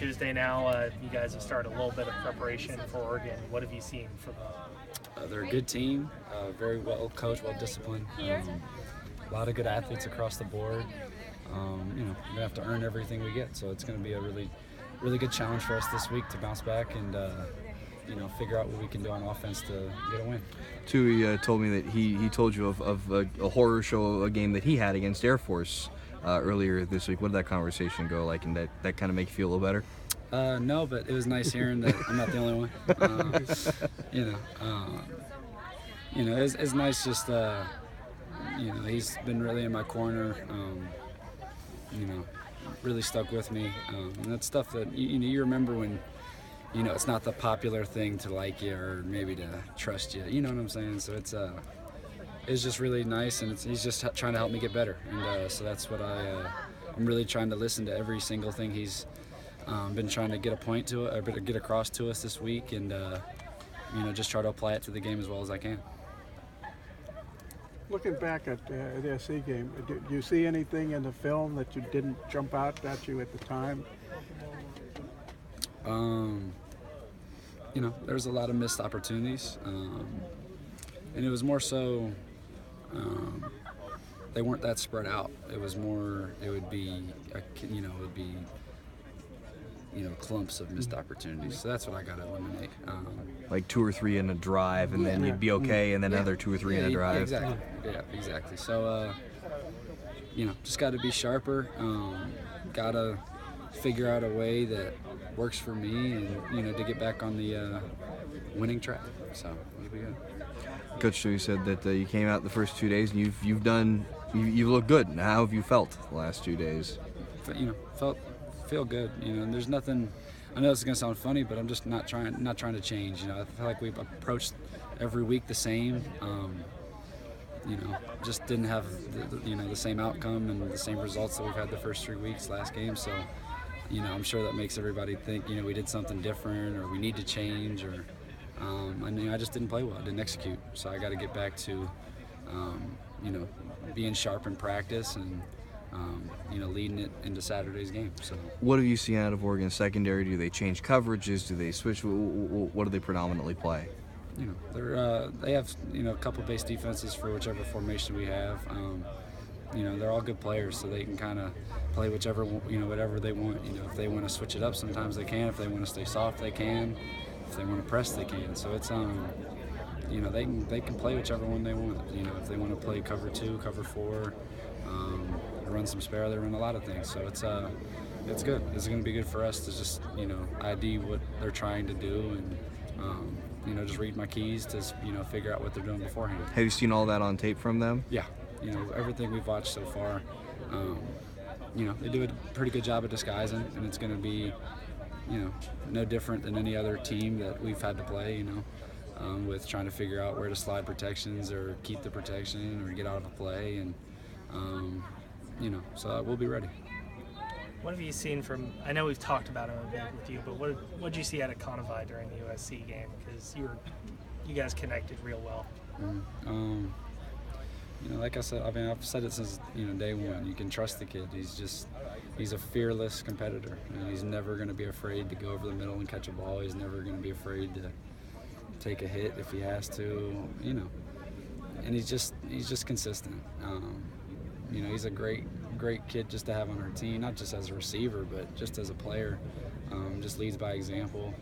Tuesday now. You guys have started a little bit of preparation for Oregon. What have you seen from them? They're a good team, very well coached, well disciplined. A lot of good athletes across the board. We're gonna have to earn everything we get, so it's gonna be a really good challenge for us this week to bounce back and figure out what we can do on offense to get a win. Tui told me that he told you of a horror show, a game that he had against Air Force earlier this week. What did that conversation go like, and that kind of make you feel a little better? No, but it was nice hearing that I'm not the only one. It's nice just, he's been really in my corner, really stuck with me. And that's stuff that, you remember when, it's not the popular thing to like you or maybe to trust you. You know what I'm saying? So it's just really nice, and he's just trying to help me get better. And so that's what I'm really trying to listen to every single thing he's been trying to get get across to us this week, and just try to apply it to the game as well as I can. Looking back at the SC game, do you see anything in the film that you didn't jump out at you at the time? There's a lot of missed opportunities, and it was more so they weren't that spread out. It was more, it would be clumps of missed opportunities. So that's what I got to eliminate. Like 2 or 3 in a drive, and then you'd be okay, and then another 2 or 3 in a drive. Exactly. Yeah, exactly. So, just got to be sharper. Got to figure out a way that works for me, and to get back on the winning track. So it'll be good. Coach Stewie said that you came out the first 2 days, and you've looked good. How have you felt the last 2 days? Feel good. There's nothing. I know it's gonna sound funny, but I'm just not trying to change. I feel like we've approached every week the same. Just didn't have the same outcome and the same results that we've had the first 3 weeks last game. So, I'm sure that makes everybody think we did something different or we need to change, or I just didn't play well. I didn't execute. So I got to get back to being sharp in practice and leading it into Saturday's game. So, what have you seen out of Oregon secondary? Do they change coverages? Do they switch? What do they predominantly play? They have a couple base defenses for whichever formation we have. They're all good players, so they can kind of play whatever they want. If they want to switch it up, sometimes they can. If they want to stay soft, they can. If they want to press, they can. So it's they can play whichever one they want. If they want to play cover 2, cover 4. Run some spare, they run a lot of things, so it's good. It's going to be good for us to just ID what they're trying to do, and just read my keys to figure out what they're doing beforehand. Have you seen all that on tape from them? Yeah, everything we've watched so far. They do a pretty good job of disguising, and it's going to be no different than any other team that we've had to play. With trying to figure out where to slide protections or keep the protection or get out of a play, and so we'll be ready. What have you seen from, I know we've talked about him a bit with you, but what did you see out of Conavai during the USC game? Because you guys connected real well. Like I said, I've said it since day one. You can trust the kid. He's a fearless competitor. He's never going to be afraid to go over the middle and catch a ball. He's never going to be afraid to take a hit if he has to. And he's just consistent. He's a great kid just to have on our team, not just as a receiver, but just as a player. Just leads by example.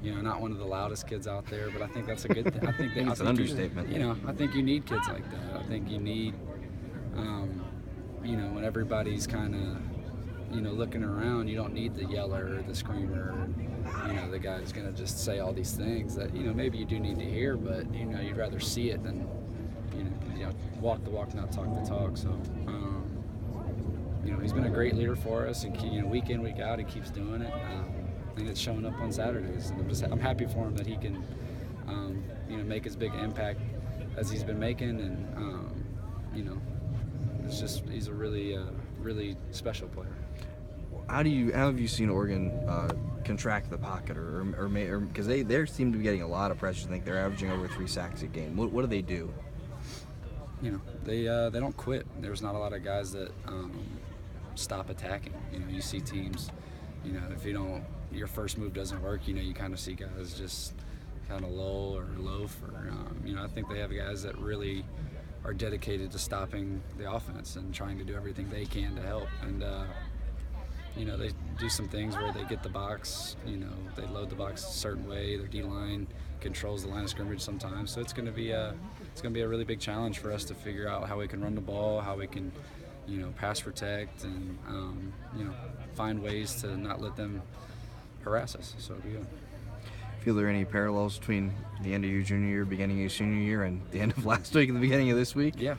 Not one of the loudest kids out there, but I think that's a good thing. I think it's an understatement. I think you need kids like that. I think you need, when everybody's kind of, looking around, you don't need the yeller or the screamer, or, the guy who's going to just say all these things that, maybe you do need to hear, but, you'd rather see it than, walk the walk, not talk the talk. So, he's been a great leader for us, and week in, week out, he keeps doing it, and it's showing up on Saturdays. And I'm happy for him that he can, make as big an impact as he's been making, and he's a really special player. How have you seen Oregon contract the pocket, or because they seem to be getting a lot of pressure? I think they're averaging over 3 sacks a game. What do they do? They don't quit. There's not a lot of guys that stop attacking. You see teams you know, if your first move doesn't work, you know, you kind of see guys just kind of lull or loaf, or you know, I think they have guys that really are dedicated to stopping the offense and trying to do everything they can to help. And you know, they do some things where they get the box, you know, they load the box a certain way. Their D-line controls the line of scrimmage sometimes. So it's going to be a really big challenge for us to figure out how we can run the ball, how we can, you know, pass protect, and you know, find ways to not let them harass us. So it'll be good. Feel there any parallels between the end of your junior year, beginning of your senior year, and the end of last week and the beginning of this week? Yeah.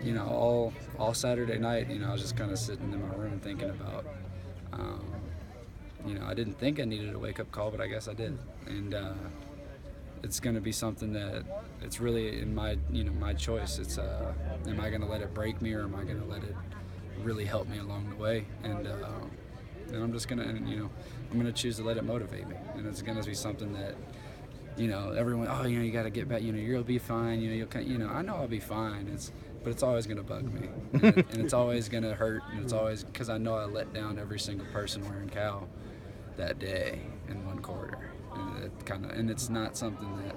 You know, all Saturday night, you know, I was just kind of sitting in my room thinking about, you know, I didn't think I needed a wake-up call, but I guess I did. And it's going to be something that it's really in my, you know, my choice. It's am I going to let it break me, or am I going to let it really help me along the way? And I'm just going to, you know, I'm going to choose to let it motivate me. And it's going to be something that, you know, everyone, oh, you know, you got to get back, you know, you'll be fine, you know, you know, I know I'll be fine. But it's always going to bug me, and it's always going to hurt, and it's always because I know I let down every single person wearing Cal that day in one quarter, and it's not something that,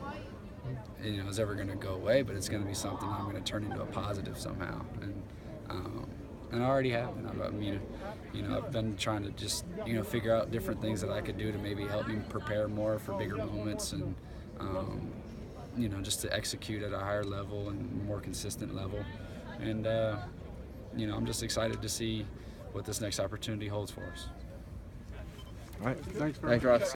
you know, is ever going to go away, but it's going to be something I'm going to turn into a positive somehow, and I already have. I mean, you know, I've been trying to just, you know, figure out different things that I could do to maybe help me prepare more for bigger moments, and you know, just to execute at a higher level and more consistent level. And, you know, I'm just excited to see what this next opportunity holds for us. All right. Thanks, Ross.